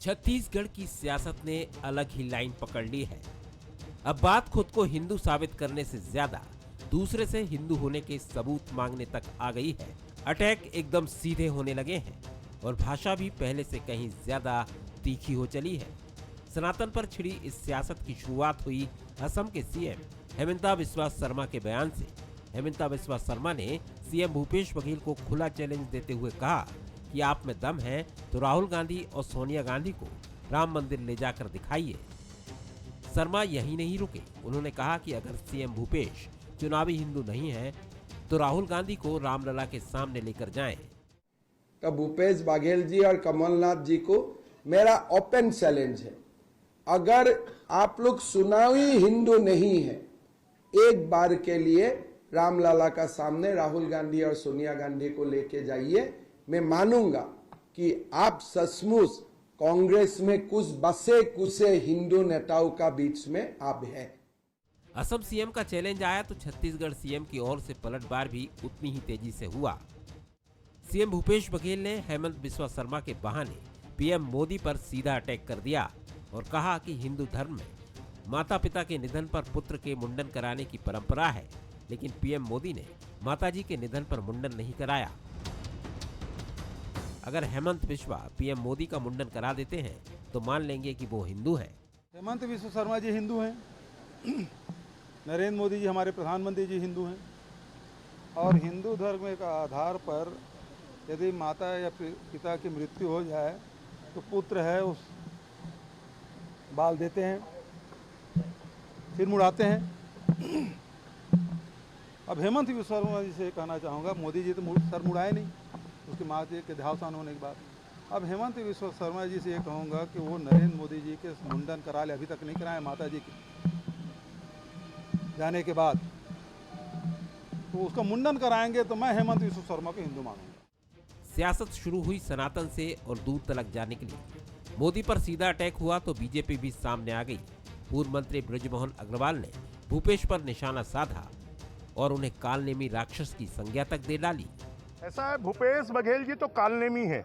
छत्तीसगढ़ की सियासत ने अलग ही लाइन पकड़ ली है। अब बात खुद को हिंदू साबित करने से ज्यादा दूसरे से हिंदू होने के सबूत मांगने तक आ गई है। अटैक एकदम सीधे होने लगे हैं और भाषा भी पहले से कहीं ज्यादा तीखी हो चली है। सनातन पर छिड़ी इस सियासत की शुरुआत हुई असम के सीएम हेमंता बिस्वा शर्मा के बयान से। हेमंता बिस्वा शर्मा ने सीएम भूपेश बघेल को खुला चैलेंज देते हुए कहा कि आप में दम है तो राहुल गांधी और सोनिया गांधी को राम मंदिर ले जाकर दिखाइए। शर्मा यही नहीं रुके, उन्होंने कहा कि अगर सीएम भूपेश चुनावी हिंदू नहीं है तो राहुल गांधी को रामलला के सामने लेकर जाएं। तो भूपेश बघेल जी और कमलनाथ जी को मेरा ओपन चैलेंज है, अगर आप लोग चुनावी हिंदू नहीं है, एक बार के लिए रामलला का सामने राहुल गांधी और सोनिया गांधी को लेके जाइए। मैं मानूंगा कि आप सचमुच कांग्रेस में कुछ बसे कुसे हिंदू नेताओं का बीच में आप है। असम सीएम का चैलेंज आया तो छत्तीसगढ़ सीएम की ओर से पलटवार भी उतनी ही तेजी से हुआ। सीएम भूपेश बघेल ने हेमंत बिस्वा शर्मा के बहाने पीएम मोदी पर सीधा अटैक कर दिया और कहा कि हिंदू धर्म में माता पिता के निधन पर पुत्र के मुंडन कराने की परंपरा है, लेकिन पीएम मोदी ने माताजी के निधन पर मुंडन नहीं कराया। अगर हेमंत बिस्वा पीएम मोदी का मुंडन करा देते हैं तो मान लेंगे कि वो हिंदू है। हेमंत बिस्वा शर्मा जी हिंदू हैं, नरेंद्र मोदी जी हमारे प्रधानमंत्री जी हिंदू हैं, और हिंदू धर्म के आधार पर यदि माता या पिता की मृत्यु हो जाए तो पुत्र है उस बाल देते हैं, फिर मुड़ाते हैं। अब हेमंत बिस्वा शर्मा जी से कहना चाहूँगा, मोदी जी तो सर मुड़ाए नहीं उसकी माँ जी के देहावसान होने के बाद। अब हेमंत बिस्वा शर्मा जी से ये कहूँगा कि वो नरेंद्र मोदी जी के मुंडन करा ले, अभी तक नहीं कराए माता जी के जाने के बाद, तो उसका मुंडन कराएंगे तो मैं हेमंत बिस्वा शर्मा को हिंदू मानूंगा। सियासत शुरू हुई सनातन से और दूर तलक जाने के लिए। मोदी पर सीधा अटैक हुआ तो बीजेपी भी सामने आ गई। पूर्व मंत्री बृजमोहन अग्रवाल ने भूपेश पर निशाना साधा और उन्हें कालनेमी राक्षस की संज्ञा तक दे डाली। ऐसा है, भूपेश बघेल जी तो कालनेमी है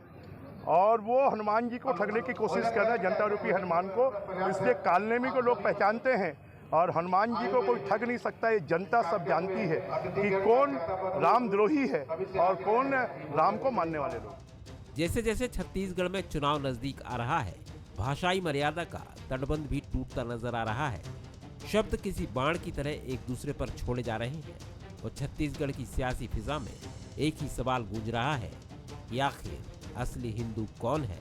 और वो हनुमान जी को ठगने की कोशिश कर रहे हैं, जनता रूपी हनुमान को। इसलिए कालनेमी को लोग पहचानते हैं और हनुमान जी को कोई ठग नहीं सकता। ये जनता सब जानती है कि कौन रामद्रोही है और कौन राम को मानने वाले लोग। जैसे जैसे छत्तीसगढ़ में चुनाव नजदीक आ रहा है, भाषाई मर्यादा का तटबंध भी टूटता नजर आ रहा है। शब्द किसी बाण की तरह एक दूसरे पर छोड़े जा रहे हैं और छत्तीसगढ़ की सियासी फिजा में एक ही सवाल गूंज रहा है कि आखिर असली हिंदू कौन है।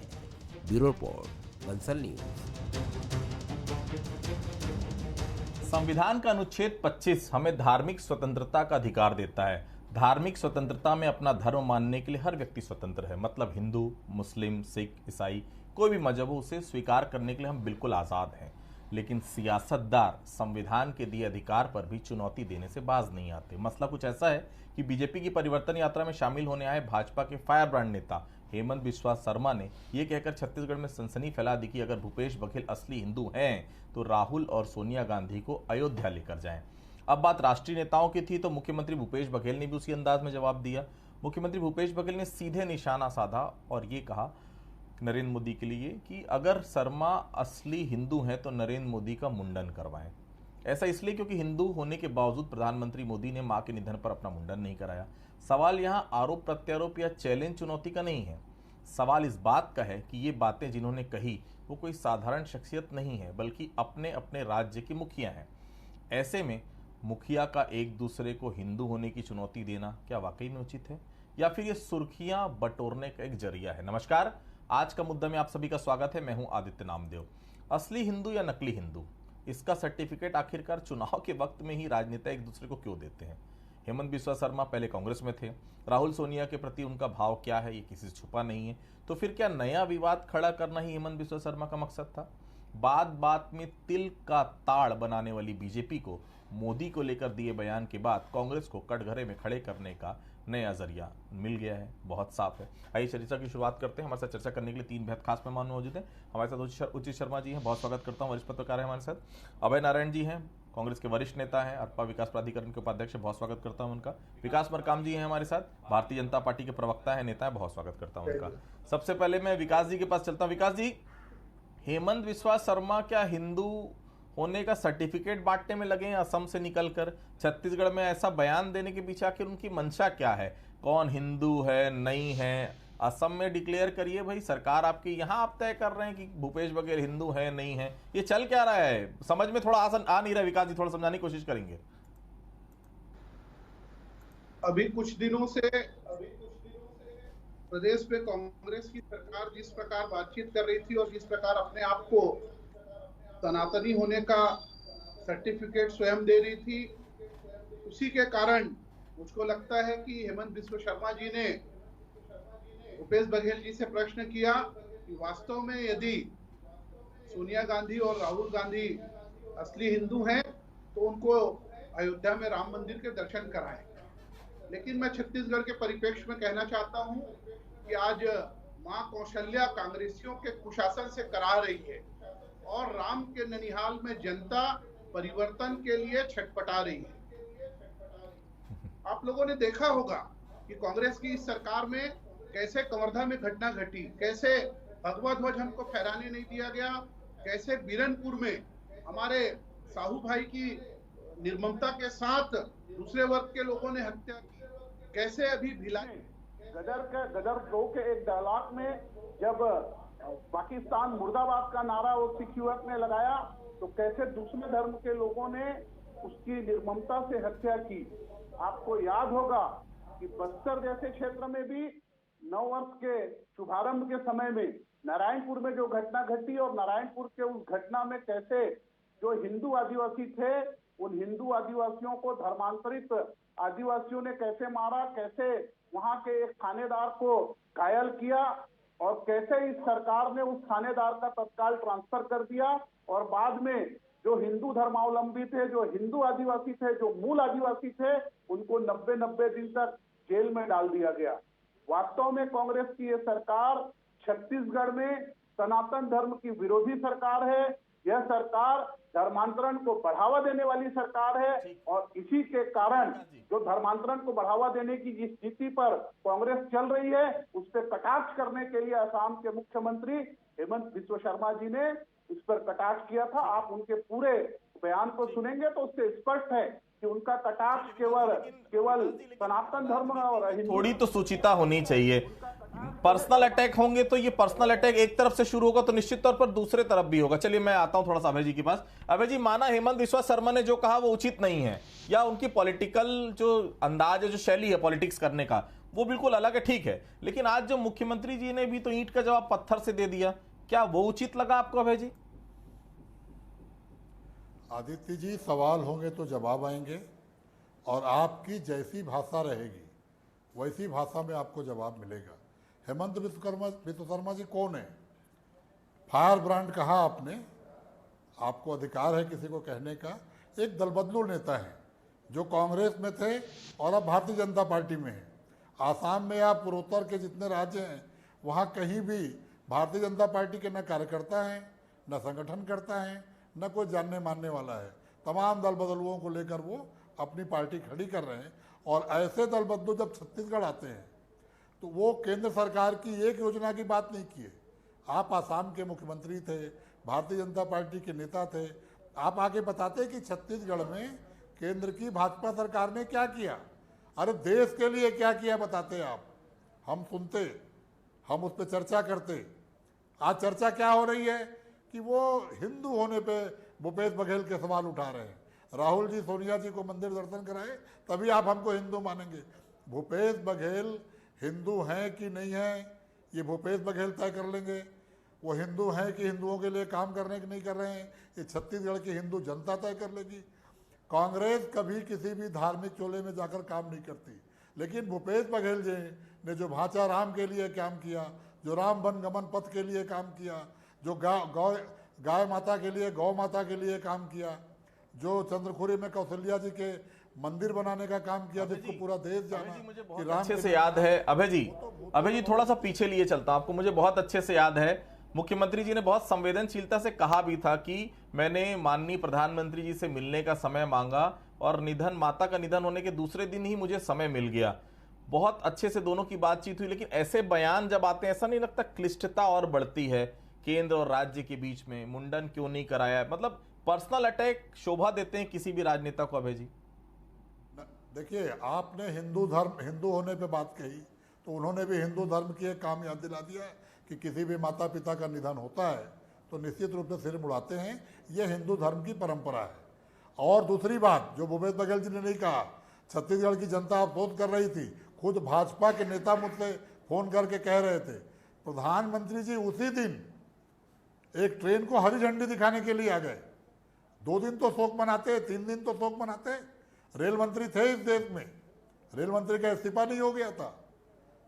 Bureau report, Bansal news. संविधान का अनुच्छेद 25 हमें धार्मिक स्वतंत्रता का अधिकार देता है। धार्मिक स्वतंत्रता में अपना धर्म मानने के लिए हर व्यक्ति स्वतंत्र है। मतलब हिंदू, मुस्लिम, सिख, ईसाई, कोई भी मजहब हो, उसे स्वीकार करने के लिए हम बिल्कुल आजाद हैं। लेकिन सियासतदार संविधान के दिए अधिकार पर भी चुनौती देने से बाज नहीं आते। मसला कुछ ऐसा है कि बीजेपी की परिवर्तन यात्रा में शामिल होने आए भाजपा के फायर ब्रांड नेता हेमंत बिस्वा शर्मा ने यह कहकर छत्तीसगढ़ में सनसनी फैला दी कि अगर भूपेश बघेल असली हिंदू हैं तो राहुल और सोनिया गांधी को अयोध्या लेकर जाएं। अब बात राष्ट्रीय नेताओं की थी तो मुख्यमंत्री भूपेश बघेल ने भी उसी अंदाज में जवाब दिया। मुख्यमंत्री भूपेश बघेल ने सीधे निशाना साधा और ये कहा नरेंद्र मोदी के लिए कि अगर शर्मा असली हिंदू हैं तो नरेंद्र मोदी का मुंडन करवाएं। ऐसा इसलिए क्योंकि हिंदू होने के बावजूद प्रधानमंत्री मोदी ने मां के निधन पर अपना मुंडन नहीं कराया। सवाल यहां आरोप प्रत्यारोप या चैलेंज चुनौती का नहीं है। सवाल इस बात का है कि ये बातें जिन्होंने कही वो कोई साधारण शख्सियत नहीं है, बल्कि अपने अपने राज्य की मुखिया हैं। ऐसे में मुखिया का एक दूसरे को हिंदू होने की चुनौती देना क्या वाकई में उचित है या फिर ये सुर्खियां बटोरने का एक जरिया है? नमस्कार, आज का मुद्दा में आप सभी का स्वागत है। मैं हूं आदित्य नामदेव। असली हिंदू या नकली हिंदू, इसका सर्टिफिकेट आखिरकार चुनाव के वक्त में ही राजनेता एक दूसरे को क्यों देते हैं? हेमंत बिस्वा शर्मा पहले कांग्रेस में थे। राहुल सोनिया के प्रति उनका भाव क्या है ये किसी से छुपा नहीं है। तो फिर क्या नया विवाद खड़ा करना ही हेमंत बिस्वा शर्मा का मकसद था? बात बात में तिल का ताड़ बनाने वाली बीजेपी को मोदी को लेकर दिए बयान के बाद कांग्रेस को कटघरे में खड़े करने का नया जरिया मिल गया है, बहुत साफ है। आइए चर्चा की शुरुआत करते हैं। हमारे साथ चर्चा करने के लिए तीन बेहद खास मेहमान मौजूद हैं। हमारे साथ उचित शर्मा जी हैं, बहुत स्वागत करता हूं, वरिष्ठ पत्रकार हैं हमारे साथ। अभय नारायण जी हैं, कांग्रेस के वरिष्ठ नेता हैं, अरपा विकास प्राधिकरण के उपाध्यक्ष, बहुत स्वागत करता हूं उनका। विकास मरकाम जी हैं हमारे साथ, भारतीय जनता पार्टी के प्रवक्ता है, नेता है, बहुत स्वागत करता हूं उनका। सबसे पहले मैं विकास जी के पास चलता हूं। विकास जी, हेमंत बिस्वा शर्मा क्या हिंदू होने का सर्टिफिकेट बांटने में लगे हैं असम से निकलकर? छत्तीसगढ़ में ऐसा बयान देने के पीछे आखिर उनकी मंशा क्या है? कौन हिंदू है नहीं है असम में डिक्लेयर करिए भाई, सरकार आपकी। यहाँ आप तय कर रहे हैं कि भूपेश बघेल हिंदू है नहीं है। ये चल क्या रहा है समझ में थोड़ा आसान आ नहीं रहा। विकास जी थोड़ा समझाने की कोशिश करेंगे। अभी कुछ दिनों से प्रदेश में कांग्रेस की सरकार जिस प्रकार बातचीत कर रही थी और जिस प्रकार अपने आप को सनातनी होने का सर्टिफिकेट स्वयं दे रही थी, उसी के कारण मुझको लगता है कि हेमंत बिस्वा शर्मा जी ने भूपेश बघेल जी से प्रश्न किया कि वास्तव में यदि सोनिया गांधी और राहुल गांधी असली हिंदू हैं तो उनको अयोध्या में राम मंदिर के दर्शन कराएं। लेकिन मैं छत्तीसगढ़ के परिप्रेक्ष्य में कहना चाहता हूं कि आज मां कौशल्या कांग्रेसियों के कुशासन से करा रही है और राम के ननिहाल में जनता परिवर्तन के लिए छटपटा रही है। आप लोगों ने देखा होगा कि कांग्रेस की इस सरकार में कैसे कवर्धा में घटना घटी, कैसे भगवा ध्वज हमको फहराने नहीं दिया गया, कैसे बीरनपुर में हमारे साहू भाई की निर्ममता के साथ दूसरे वर्ग के लोगों ने हत्या की, कैसे अभी भिलाई गदर 2 के एक डायलॉग में जब पाकिस्तान मुर्दाबाद का नारा वो सिख युवक ने लगाया तो कैसे दूसरे धर्म के लोगों ने उसकी निर्ममता से हत्या की। आपको याद होगा कि बस्तर जैसे क्षेत्र में भी नव वर्ष के शुभारंभ के समय में नारायणपुर में जो घटना घटी और नारायणपुर के उस घटना में कैसे जो हिंदू आदिवासी थे उन हिंदू आदिवासियों को धर्मांतरित आदिवासियों ने कैसे मारा, कैसे वहां के एक थानेदार को घायल किया और कैसे इस सरकार ने उस थानेदार का तत्काल ट्रांसफर कर दिया और बाद में जो हिंदू धर्मावलंबी थे, जो हिंदू आदिवासी थे, जो मूल आदिवासी थे, उनको 90 दिन तक जेल में डाल दिया गया। वास्तव में कांग्रेस की ये सरकार छत्तीसगढ़ में सनातन धर्म की विरोधी सरकार है। यह सरकार धर्मांतरण को बढ़ावा देने वाली सरकार है और इसी के कारण जो धर्मांतरण को बढ़ावा देने की जिस नीति पर कांग्रेस चल रही है उस पर कटाक्ष करने के लिए असम के मुख्यमंत्री हेमंत बिस्वा शर्मा जी ने इस पर कटाक्ष किया था। आप उनके पूरे बयान को सुनेंगे तो उससे स्पष्ट है कि उनका कटाक्ष केवल सनातन धर्म और थोड़ी तो सूचिता होनी चाहिए। पर्सनल अटैक होंगे तो ये पर्सनल अटैक एक तरफ से शुरू होगा तो निश्चित तौर पर दूसरे तरफ भी होगा। चलिए मैं आता हूं थोड़ा सा अभय जी के पास। अभय जी, माना हेमंत बिस्वा शर्मा ने जो कहा वो उचित नहीं है या उनकी पॉलिटिकल जो अंदाज है, जो शैली है पॉलिटिक्स करने का, वो बिल्कुल अलग है, ठीक है। लेकिन आज जो मुख्यमंत्री जी ने भी तो ईंट का जवाब पत्थर से दे दिया, क्या वो उचित लगा आपको अभय जी? आदित्य जी, सवाल होंगे तो जवाब आएंगे और आपकी जैसी भाषा रहेगी वैसी भाषा में आपको जवाब मिलेगा। हेमंत बिस्वा शर्मा जी कौन है? फायर ब्रांड कहा आपने, आपको अधिकार है किसी को कहने का। एक दलबदलू नेता है जो कांग्रेस में थे और अब भारतीय जनता पार्टी में है। आसाम में या पूर्वोत्तर के जितने राज्य हैं वहाँ कहीं भी भारतीय जनता पार्टी के न कार्यकर्ता हैं, न संगठन करता है, न कोई जानने मानने वाला है। तमाम दल बदलुओं को लेकर वो अपनी पार्टी खड़ी कर रहे हैं और ऐसे दल बदलू जब छत्तीसगढ़ आते हैं तो वो केंद्र सरकार की एक योजना की बात नहीं किए। आप आसाम के मुख्यमंत्री थे, भारतीय जनता पार्टी के नेता थे, आप आके बताते कि छत्तीसगढ़ में केंद्र की भाजपा सरकार ने क्या किया, अरे देश के लिए क्या किया बताते आप। हम सुनते, हम उस पर चर्चा करते। आज चर्चा क्या हो रही है कि वो हिंदू होने पे भूपेश बघेल के सवाल उठा रहे हैं। राहुल जी सोनिया जी को मंदिर दर्शन कराए तभी आप हमको हिंदू मानेंगे। भूपेश बघेल हिंदू हैं कि नहीं हैं ये भूपेश बघेल तय कर लेंगे। वो हिंदू हैं कि हिंदुओं के लिए काम करने के नहीं कर रहे हैं ये छत्तीसगढ़ की हिंदू जनता तय कर लेगी। कांग्रेस कभी किसी भी धार्मिक चोले में जाकर काम नहीं करती, लेकिन भूपेश बघेल जी ने जो भांचा राम के लिए काम किया, जो राम वन गमन पथ के लिए काम किया, जो गाय माता के लिए, गौ माता के लिए काम किया, जो चंद्रखुरी में कौशल्या जी के मंदिर बनाने का काम किया जिसको पूरा देश जाना। मुझे बहुत अच्छे से याद है अभय जी थोड़ा सा पीछे लिए चलता हूं। आपको मुझे बहुत अच्छे से याद है मुख्यमंत्री जी ने बहुत संवेदनशीलता से कहा भी था कि मैंने माननीय प्रधानमंत्री जी से मिलने का समय मांगा और माता का निधन होने के दूसरे दिन ही मुझे समय मिल गया। बहुत अच्छे से दोनों की बातचीत हुई। लेकिन ऐसे बयान जब आते हैं ऐसा नहीं लगता क्लिष्टता और बढ़ती है केंद्र और राज्य के बीच में मुंडन क्यों नहीं कराया, मतलब पर्सनल अटैक शोभा देते हैं किसी भी राजनेता को अभय जी? देखिए, आपने हिंदू होने पे बात कही, तो उन्होंने भी हिंदू धर्म की एक काम याद दिला दिया कि किसी भी माता पिता का निधन होता है तो निश्चित रूप से सिर मुड़ाते हैं। यह हिंदू धर्म की परंपरा है। और दूसरी बात जो भूपेश बघेल जी ने नहीं कहा, छत्तीसगढ़ की जनता अफसोस कर रही थी। खुद भाजपा के नेता मुझसे फोन करके कह रहे थे, प्रधानमंत्री जी उसी दिन एक ट्रेन को हरी झंडी दिखाने के लिए आ गए। 2 दिन तो शोक मनाते, 3 दिन तो शोक मनाते। रेल मंत्री थे इस देश में, रेल मंत्री का इस्तीफा नहीं हो गया था।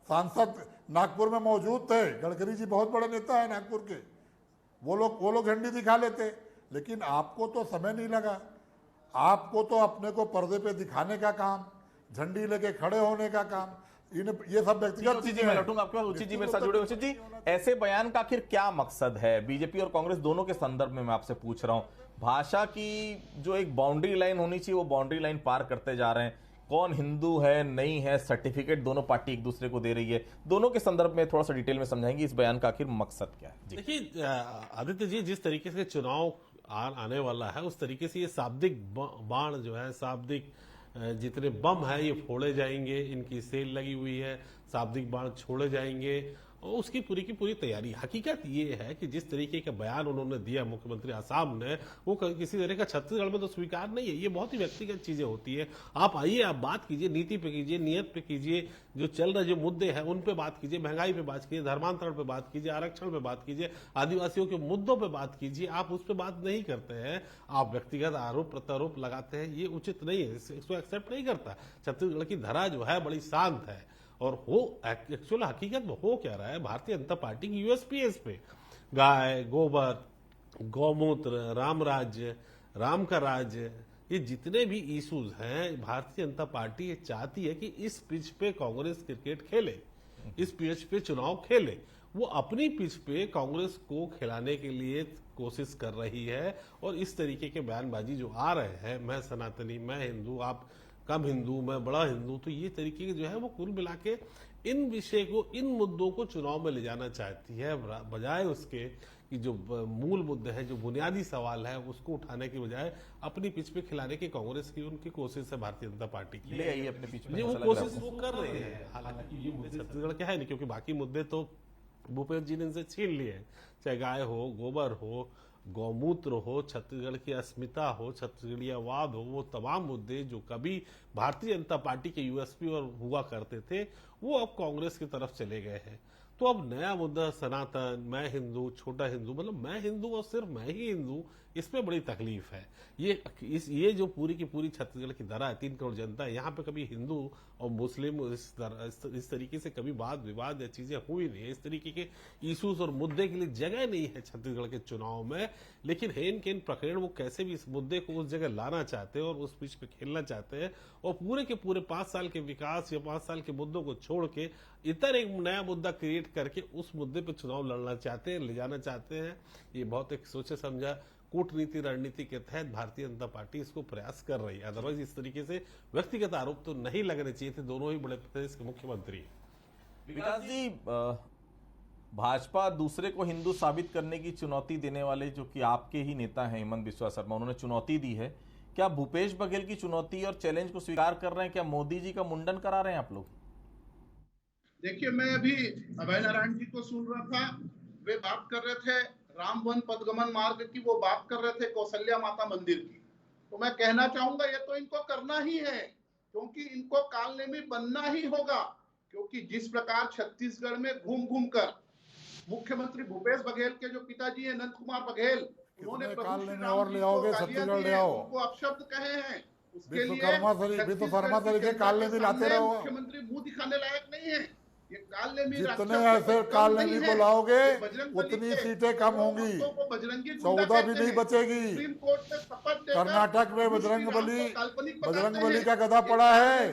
सांसद नागपुर में मौजूद थे, गडकरी जी बहुत बड़े नेता है नागपुर के, वो लोग झंडी दिखा लेते। लेकिन आपको तो समय नहीं लगा। आपको तो अपने को पर्दे पे दिखाने का काम, झंडी लेके खड़े होने का काम, ये सब व्यक्तिगत चीजें। मैं लौटूंगा आपके पास। उचित जी मेरे साथ जुड़े। उचित जी, ऐसे बयान का आखिर क्या मकसद है? बीजेपी और कांग्रेस दोनों के संदर्भ में मैं आपसे पूछ रहा हूं। भाषा की जो एक बाउंड्री लाइन होनी चाहिए वो बाउंड्री लाइन पार करते जा रहे हैं। कौन हिंदू है नहीं है, सर्टिफिकेट दोनों पार्टी एक दूसरे को दे रही है। दोनों के संदर्भ में थोड़ा सा डिटेल में समझाएंगे इस बयान का आखिर मकसद क्या है? देखिए आदित्य जी, जिस तरीके से चुनाव आने वाला है उस तरीके से ये शाब्दिक बाण जो है, शाब्दिक जितने बम है ये फोड़े जाएंगे, इनकी सेल लगी हुई है, शाब्दिक बाण छोड़े जाएंगे और उसकी पूरी की पूरी तैयारी। हकीकत ये है कि जिस तरीके का बयान उन्होंने दिया मुख्यमंत्री आसाम ने, वो किसी तरह का छत्तीसगढ़ में तो स्वीकार नहीं है। ये बहुत ही व्यक्तिगत चीजें होती है। आप आइए, आप बात कीजिए, नीति पे कीजिए, नियत पे कीजिए, जो चल रहे जो मुद्दे हैं उन पे बात कीजिए, महंगाई पे बात कीजिए, धर्मांतरण पे बात कीजिए, आरक्षण पे बात कीजिए, आदिवासियों के मुद्दों पे बात कीजिए। आप उस पर बात नहीं करते हैं, आप व्यक्तिगत आरोप प्रत्यारोप लगाते हैं, ये उचित नहीं है, इसको एक्सेप्ट नहीं करता। छत्तीसगढ़ की धरा जो है बड़ी शांत है और हो एक्चुअल हकीकत में हो क्या रहा है, भारतीय जनता पार्टी की यूएसपीएस पे गाय, गोबर, गौमूत्र, राम राज्य, राम का राज्य, ये जितने भी इश्यूज हैं, भारतीय जनता पार्टी ये चाहती है कि इस पिच पे कांग्रेस क्रिकेट खेले, इस पिच पे चुनाव खेले। वो अपनी पिच पे कांग्रेस को खिलाने के लिए कोशिश कर रही है और इस तरीके के बयानबाजी जो आ रहे हैं, मैं सनातनी, मैं हिंदू, आप कम हिंदू, मैं बड़ा हिंदू, तो ये तरीके के जो है वो कुल मिला के इन विषय को, इन मुद्दों को चुनाव में ले जाना चाहती है, बजाय उसके कि जो मूल मुद्दे हैं, जो बुनियादी सवाल है, उसको उठाने के बजाय अपनी पिच पे खिलाने की कांग्रेस की उनकी कोशिश है, भारतीय जनता पार्टी की। ले आइए अपने पिच में, वो कोशिश वो कर रहे हैं। हालांकि ये मुद्दे छत्तीसगढ़ के है नहीं, क्योंकि बाकी मुद्दे तो भूपेश जी ने इनसे छीन लिए हैं, चाहे गाय हो, गोबर हो, गौमूत्र हो, छत्तीसगढ़ की अस्मिता हो, छत्तीसगढ़ीयवाद हो, वो तमाम मुद्दे जो कभी भारतीय जनता पार्टी के यूएसपी और हुआ करते थे, वो अब कांग्रेस की तरफ चले गए हैं। तो अब नया मुद्दा सनातन, मैं हिंदू, छोटा हिंदू, मतलब मैं हिंदू और सिर्फ मैं ही हिंदू, इसमें बड़ी तकलीफ है। ये जो पूरी की पूरी छत्तीसगढ़ की धरा है, 3 करोड़ जनता है, यहाँ पे कभी हिंदू और मुस्लिम इस तरीके से कभी वाद विवाद या चीजें हुई नहीं है। इस तरीके के इश्यूज और मुद्दे के लिए जगह नहीं है छत्तीसगढ़ के चुनाव में। लेकिन हेन केन प्रकरण वो कैसे भी इस मुद्दे को उस जगह लाना चाहते हैं और उस पिच पे खेलना चाहते हैं और पूरे के पूरे 5 साल के विकास या 5 साल के मुद्दों को छोड़ के इतर एक नया मुद्दा क्रिएट करके उस मुद्दे पे चुनाव लड़ना चाहते हैं, ले जाना चाहते हैं। ये बहुत एक सोचे समझा कूटनीति रणनीति के तहत भारतीय जनता पार्टी इसको प्रयास कर रही है। अदरवाइज इस तरीके से व्यक्तिगत आरोप तो नहीं लगने चाहिए थे, दोनों ही बड़े प्रदेश के मुख्यमंत्री। विकास जी, भाजपा दूसरे को हिंदू साबित करने की चुनौती देने वाले जो कि आपके ही नेता हैं हेमंत बिस्वा शर्मा, उन्होंने चुनौती दी है। क्या भूपेश बघेल की चुनौती और चैलेंज को स्वीकार कर रहे हैं? क्या मोदी जी का मुंडन करा रहे हैं आप लोग? देखिए, मैं अभी अभय नारायण जी को सुन रहा था, वे बात कर रहे थे राम वन पदगमन मार्ग की, वो बात कर रहे थे कौशल्या माता मंदिर की। तो मैं कहना चाहूंगा ये तो इनको करना ही है, क्योंकि इनको कालनेमी बनना ही होगा। क्योंकि जिस प्रकार छत्तीसगढ़ में घूम घूम कर मुख्यमंत्री भूपेश बघेल के जो पिताजी है नंद कुमार बघेल, उन्होंने और ले आओगे छत्तीसगढ़ ले आओ, उनको अपशब्द कहे हैं, उसके लिए विश्वकर्मा तरीके कालनेमी लाते रहो। मुख्यमंत्री मुंह दिखाने लायक नहीं है। जितने ऐसे कालनेमी को लाओगे उतनी सीटें कम होंगी, 14 भी नहीं बचेगी। कर्नाटक में बजरंगबली का गदा पड़ा है,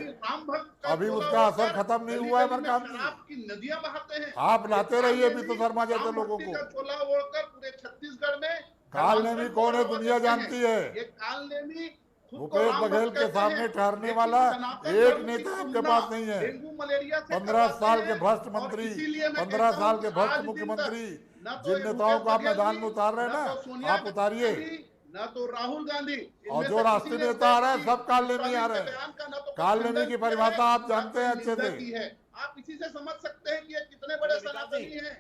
अभी उसका असर खत्म नहीं हुआ है। नदियां बहाते हैं, आप लाते रहिए विष्णु शर्मा जैसे लोगों को। चोला ओढ़कर पूरे छत्तीसगढ़ में कालनेमी कौन है दुनिया जानती है। ये कालनेमी खुद को भूपेश राम बघेल भक्त के कहते सामने हैं, ठहरने लेकिन वाला सनातन एक धर्म की नेता आपके तुलना पास नहीं है। डेंगू मलेरिया से 15 करवाते साल के हैं। भ्रष्ट और मंत्री, इसीलिए मैं 15 कहता साल हूं के कि भ्रष्ट आज दिन मुख्यमंत्री, तक न तो जिन ये नेताओं भूपेश को आप बघेल मैदान जी, में उतार रहे हैं न ना, तो सोनिया आप उतारिए। गांधी, न तो राहुल गांधी, और इनमें जो से राष्ट्रीय किसी ने नेता आ रहे हैं इस सब काल नेमी आ इस रहे बयान का हैं। न तो काल खंडन नेमी की किया है, परिभाषा आप न जानते हैं कोई अच्छे निंदा से। की है। आप इसी से समझ सकते हैं कि ये कितने बड़े सनातनी हैं।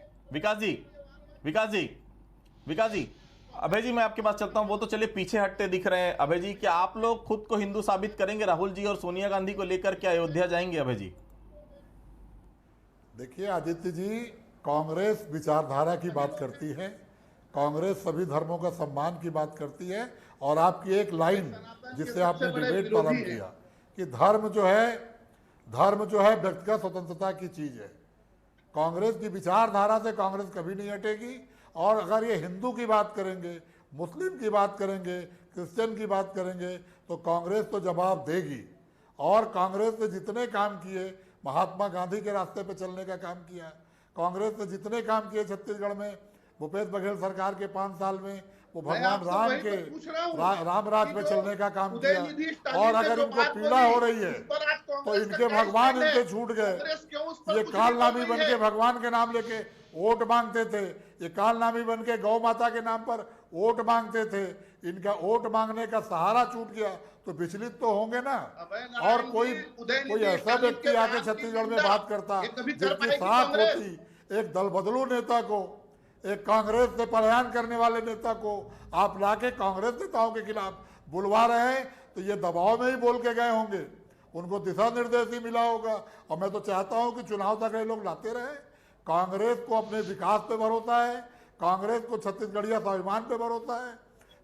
विकास जी, अभय जी मैं आपके पास चलता हूं। वो तो चलिए पीछे हटते दिख रहे हैं। अभय जी, क्या आप लोग खुद को हिंदू साबित करेंगे राहुल जी और सोनिया गांधी को लेकर? क्या अयोध्या जाएंगे अभय जी? देखिए आदित्य जी, कांग्रेस विचारधारा की बात करती है, कांग्रेस सभी धर्मों का सम्मान की बात करती है। और आपकी एक लाइन जिससे आपने डिबेट प्रारंभ किया कि धर्म जो है व्यक्तिगत स्वतंत्रता की चीज है। कांग्रेस की विचारधारा से कांग्रेस कभी नहीं हटेगी। और अगर ये हिंदू की बात करेंगे, मुस्लिम की बात करेंगे, क्रिश्चियन की बात करेंगे तो कांग्रेस तो जवाब देगी। और कांग्रेस ने जितने काम किए, महात्मा गांधी के रास्ते पे चलने का काम किया, कांग्रेस ने जितने काम किए छत्तीसगढ़ में भूपेश बघेल सरकार के 5 साल में, वो भगवान राम के राम राज पे चलने का काम किया। और अगर इनको पीड़ा हो रही है तो इनके भगवान इनसे छूट गए। ये काल नामी बन के भगवान के नाम लेके वोट मांगते थे, ये काल नामी बन के गौ माता के नाम पर वोट मांगते थे। इनका वोट मांगने का सहारा छूट गया तो विचलित तो होंगे ना। और कोई ऐसा व्यक्ति आके छत्तीसगढ़ में बात करता जिसकी साख होती एक दल बदलू नेता को, एक कांग्रेस से पलायन करने वाले नेता को आप लाके कांग्रेस नेताओं के खिलाफ बुलवा रहे हैं, तो ये दबाव में ही बोल के गए होंगे, उनको दिशा निर्देश ही मिला होगा। और मैं तो चाहता हूं कि चुनाव तक ये लोग लाते रहे। कांग्रेस को अपने विकास पे भरोसा है, कांग्रेस को छत्तीसगढ़िया स्वाभिमान पे भरोसा है,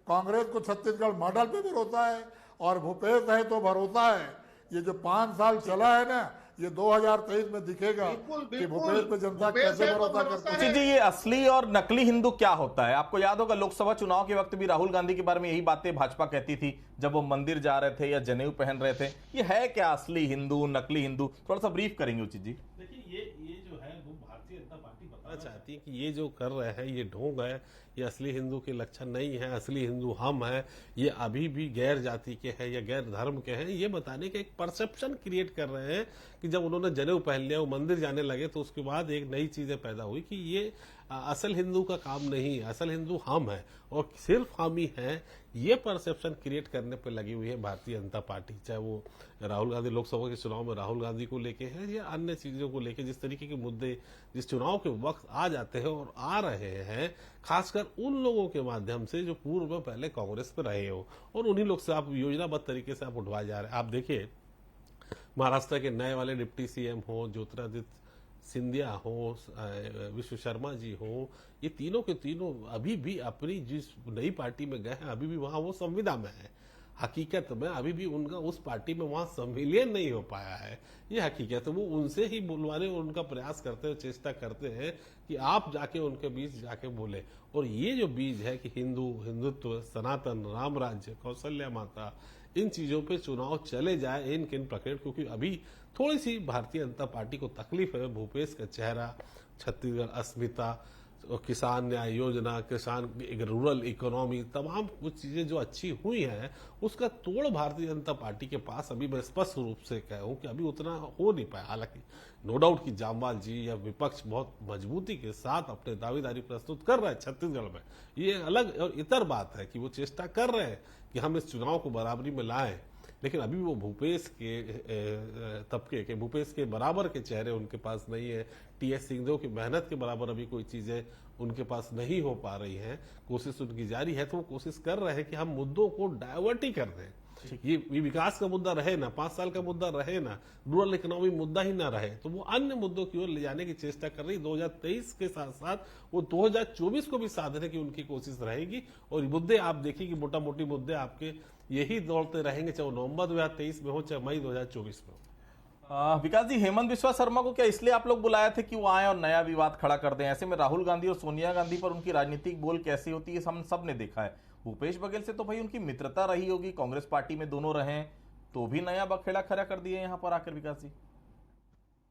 कांग्रेस को छत्तीसगढ़ मॉडल पे भरोसा है। और भूपेश है तो भरोसा है। ये जो 5 साल चला है ना, ये 2023 में दिखेगा कि भूपेश पे जनता कैसे भरोसा करती है। जी, ये असली और नकली हिंदू क्या होता है? आपको याद होगा लोकसभा चुनाव के वक्त भी राहुल गांधी के बारे में यही बातें भाजपा कहती थी जब वो मंदिर जा रहे थे या जनेऊ पहन रहे थे। ये है क्या असली हिंदू, नकली हिंदू? थोड़ा सा ब्रीफ करेंगे उचित जी। देखिए ये जो है वो भारतीय जनता पार्टी बताना चाहती है कि ये जो कर रहे हैं ये ढोंग है, ये असली हिंदू के लक्षण नहीं है। असली हिंदू हम हैं, ये अभी भी गैर जाति के हैं या गैर धर्म के हैं, ये बताने के एक परसेप्शन क्रिएट कर रहे हैं कि जब उन्होंने जनेऊ पहन लिया, वो मंदिर जाने लगे, तो उसके बाद एक नई चीजें पैदा हुई कि ये असल हिंदू का काम नहीं है, असल हिंदू हम हैं और सिर्फ हम ही हैं। ये परसेप्शन क्रिएट करने पे लगी हुई है भारतीय जनता पार्टी, चाहे वो राहुल गांधी लोकसभा के चुनाव में राहुल गांधी को लेके हैं या अन्य चीजों को लेके। जिस तरीके के मुद्दे जिस चुनाव के वक्त आ जाते हैं और आ रहे हैं, खासकर उन लोगों के माध्यम से जो पूर्व में पहले कांग्रेस पे रहे हो, और उन्हीं लोग से आप योजनाबद्ध तरीके से आप उठवाए जा रहे हैं। आप देखिए महाराष्ट्र के नए वाले डिप्टी सीएम हो, ज्योतिरादित्य सिंधिया हो, विश्व शर्मा जी हो, ये तीनों के तीनों अभी भी अपनी जिस नई पार्टी में गए हैं अभी भी वहां वो संविदा में है। हकीकत में अभी भी उनका उस पार्टी में वहां संविलियन नहीं हो पाया है, ये हकीकत है। वो उनसे ही बुलवाने उनका प्रयास करते हैं, चेष्टा करते हैं कि आप जाके उनके बीच जाके बोले। और ये जो बीज है कि हिंदुत्व, सनातन, राम राज्य, कौशल्या माता, इन चीजों पे चुनाव चले जाए इन किन प्रकार, क्योंकि अभी थोड़ी सी भारतीय जनता पार्टी को तकलीफ है। भूपेश का चेहरा, छत्तीसगढ़ अस्मिता, किसान न्याय योजना, किसान रूरल इकोनॉमी, तमाम कुछ चीजें जो अच्छी हुई हैं उसका तोड़ भारतीय जनता पार्टी के पास अभी मैं स्पष्ट रूप से कहूं कि अभी उतना हो नहीं पाया। हालांकि नो डाउट कि जामवाल जी या विपक्ष बहुत मजबूती के साथ अपने दावेदारी प्रस्तुत कर रहे हैं छत्तीसगढ़ में, ये अलग और इतर बात है कि वो चेष्टा कर रहे हैं कि हम इस चुनाव को बराबरी में लाएं। लेकिन अभी वो भूपेश के तबके के, भूपेश के बराबर के चेहरे उनके पास नहीं है। टीएस सिंहदेव की मेहनत के बराबर अभी कोई चीजें उनके पास नहीं हो पा रही हैं। कोशिश उनकी जारी है, तो वो कोशिश कर रहे हैं कि हम मुद्दों को डाइवर्ट ही कर दें। ये विकास का मुद्दा रहे ना, 5 साल का मुद्दा रहे ना, रूरल इकोनॉमी मुद्दा ही ना रहे, तो वो अन्य मुद्दों की ओर ले जाने की चेष्टा कर रही। 2023 के साथ साथ वो 2024 को भी साधने की उनकी कोशिश रहेगी। और मुद्दे आप देखिए कि मोटा मोटी मुद्दे आपके यही दौड़ते रहेंगे, चाहे नवंबर 2023 में हो चाहे मई 2024 में हो। विकास जी, हेमंत बिस्वा शर्मा को क्या इसलिए आप लोग बुलाए थे कि वो आए और नया विवाद खड़ा कर दें? ऐसे में राहुल गांधी और सोनिया गांधी पर उनकी राजनीतिक बोल कैसी होती है हम सब ने देखा है। भूपेश बघेल से तो भाई उनकी मित्रता रही होगी, कांग्रेस पार्टी में दोनों रहे, तो भी नया बखेड़ा खड़ा कर दिए यहाँ पर आकर। विकास जी,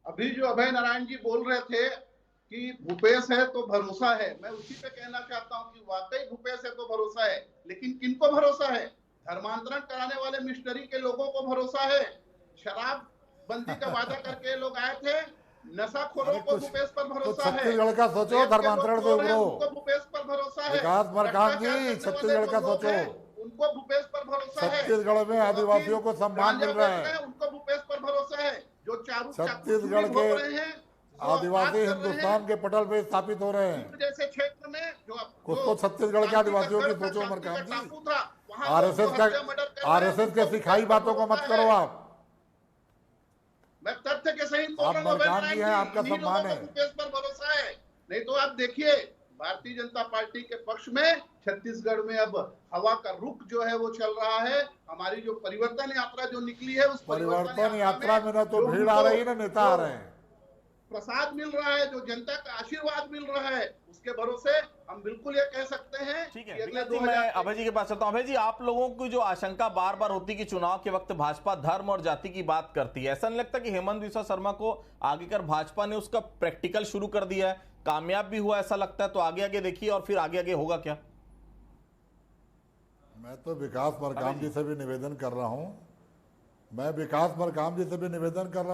अभी जो अभय नारायण जी बोल रहे थे कि भूपेश है तो भरोसा है, मैं उसी पे कहना चाहता हूं कि वाकई भूपेश है तो भरोसा है, लेकिन किनको भरोसा है? धर्मांतरण कराने वाले मिशनरी के लोगों को भरोसा है, शराब बंदी का वादा करके लोग आए थे, नशाखोरों को भूपेश पर भरोसा है। छत्तीसगढ़ का सोचो, धर्मांतरण से उभरो। उनको भूपेश पर भरोसा है। विकास मरकाम जी, छत्तीसगढ़ का सोचो, उनको भूपेश पर भरोसा है। छत्तीसगढ़ में आदिवासियों को सम्मान मिल रहा है, उनको भूपेश पर भरोसा है। जो छत्तीसगढ़ के आदिवासी हिंदुस्तान के पटल पे स्थापित हो रहे हैं। जैसे क्षेत्र में कुछ तो छत्तीसगढ़ के आदिवासियों की सोचो मरकाम जी। आरएसएस के सिखाई बातों को मत करो आप। मैं तथ्य के सहित आप मरकाम जी हैं, आपका सम्मान है। भूपेश पर भरोसा है। नहीं तो आप देखिए भारतीय जनता पार्टी के पक्ष में छत्तीसगढ़ में अब हवा का रुख जो है वो चल रहा है। हमारी जो परिवर्तन यात्रा जो निकली है, उस परिवर्तन यात्रा में ना तो भीड़ आ रही है ना नेता आ रहे हैं। प्रसाद मिल रहा है, जो जनता का आशीर्वाद मिल रहा है, उसके भरोसे हम बिल्कुल ये कह सकते हैं। ठीक है, मैं अभय जी के पास चलता हूं। अभय जी, आप लोगों की जो आशंका बार बार होती कि चुनाव के वक्त भाजपा धर्म और जाति की बात करती है, ऐसा नहीं लगता कि हेमंत बिस्वा शर्मा को आगे कर भाजपा ने उसका प्रैक्टिकल शुरू कर दिया है, कामयाब भी हुआ ऐसा लगता है? तो आगे आगे देखिए और फिर आगे आगे होगा क्या? मैं तो विकास मरकाम जी से भी निवेदन कर रहा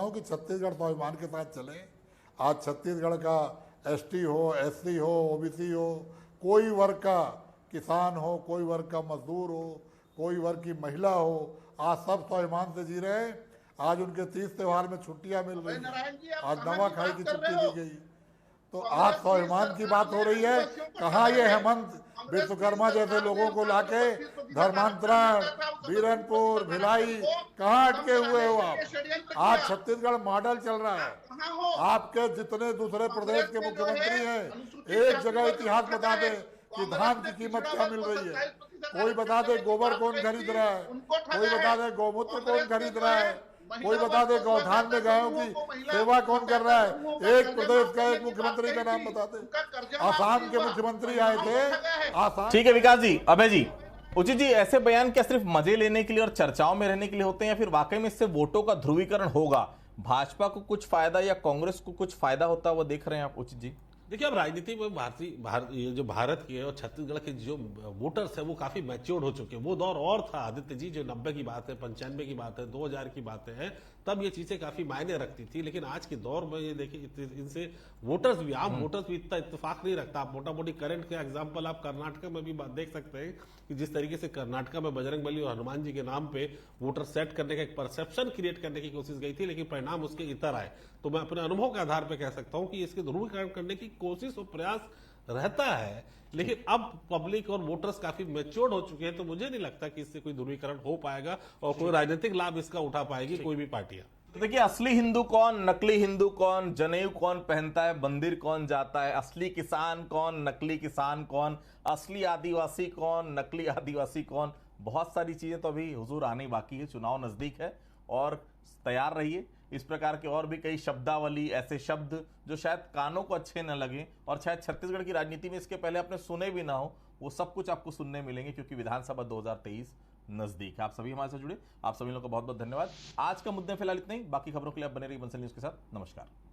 हूं, कि छत्तीसगढ़ स्वाभिमान के साथ चले। आज छत्तीसगढ़ का एसटी हो, एससी हो, ओबीसी हो, कोई वर्ग का किसान हो, कोई वर्ग का मजदूर हो, कोई वर्ग की महिला हो, आज सब स्वाभिमान से जी रहे हैं। आज उनके 30 त्योहार में छुट्टियां मिल रही हैं, आज नवाखाई की छुट्टी दी गई। तो आज स्वाभिमान की बात हो रही है। कहाँ ये हेमंत विश्वकर्मा जैसे लोगों को लाके धर्मांतरण, बीरनपुर, भिलाई, कहाँ अटके हुए हो आप? आज छत्तीसगढ़ मॉडल चल रहा है। आपके जितने दूसरे प्रदेश के मुख्यमंत्री हैं, एक जगह इतिहास बता दे कि धान की कीमत क्या मिल रही है। कोई बता दे गोबर कौन खरीद रहा है, कोई बता दे गौमूत्र कौन खरीद रहा है, कोई बता दे गौठान में गायों की सेवा कौन कर रहा है। एक प्रदेश का एक मुख्यमंत्री का नाम बता दे। आसाम के मुख्यमंत्री आए थे, आसाम। ठीक है विकास जी। अभय जी, उचित जी, ऐसे बयान क्या सिर्फ मजे लेने के लिए और चर्चाओं में रहने के लिए होते हैं, या फिर वाकई में इससे वोटों का ध्रुवीकरण होगा? भाजपा को कुछ फायदा या कांग्रेस को कुछ फायदा होता है, वो देख रहे हैं आप उचित जी? देखिए, अब राजनीति में ये जो भारत की है और छत्तीसगढ़ के जो वोटर्स है वो काफी मैच्योर्ड हो चुके हैं। वो दौर और था आदित्य जी, जो 90 की बात है, 95 की बात है, 2000 की बातें हैं, तब ये चीजें काफी मायने रखती थी। लेकिन आज के दौर में ये देखिए, इनसे वोटर्स भी, आम वोटर्स भी इतना इत्तेफाक नहीं रखता। आप मोटा मोटी करंट के एग्जाम्पल आप कर्नाटक में भी देख सकते हैं कि जिस तरीके से कर्नाटक में बजरंगबली और हनुमान जी के नाम पे वोटर सेट करने का एक परसेप्शन क्रिएट करने की कोशिश गई थी, लेकिन परिणाम उसके इतर आए। तो मैं अपने अनुभव के आधार पर कह सकता हूं कि इसके ध्रुवीकरण करने की कोशिश और प्रयास रहता है, लेकिन अब पब्लिक और वोटर्स काफी मैच्योर्ड हो चुके हैं, तो मुझे नहीं लगता कि इससे कोई ध्रुवीकरण हो पाएगा और कोई राजनीतिक लाभ इसका उठा पाएगी कोई भी पार्टियां। तो देखिए, असली हिंदू कौन, नकली हिंदू कौन, जनेऊ कौन पहनता है, मंदिर कौन जाता है, असली किसान कौन, नकली किसान कौन, असली आदिवासी कौन, नकली आदिवासी कौन, बहुत सारी चीजें तो अभी हुजूर आने बाकी है। चुनाव नजदीक है और तैयार रहिए। इस प्रकार के और भी कई शब्दावली, ऐसे शब्द जो शायद कानों को अच्छे न लगे और शायद छत्तीसगढ़ की राजनीति में इसके पहले आपने सुने भी ना हो, वो सब कुछ आपको सुनने मिलेंगे, क्योंकि विधानसभा 2023 नजदीक है। आप सभी हमारे साथ जुड़े, आप सभी लोगों का बहुत बहुत धन्यवाद। आज का मुद्दे फिलहाल इतना ही। बाकी खबरों के लिए आप बने रहिए बंसल न्यूज के साथ। नमस्कार।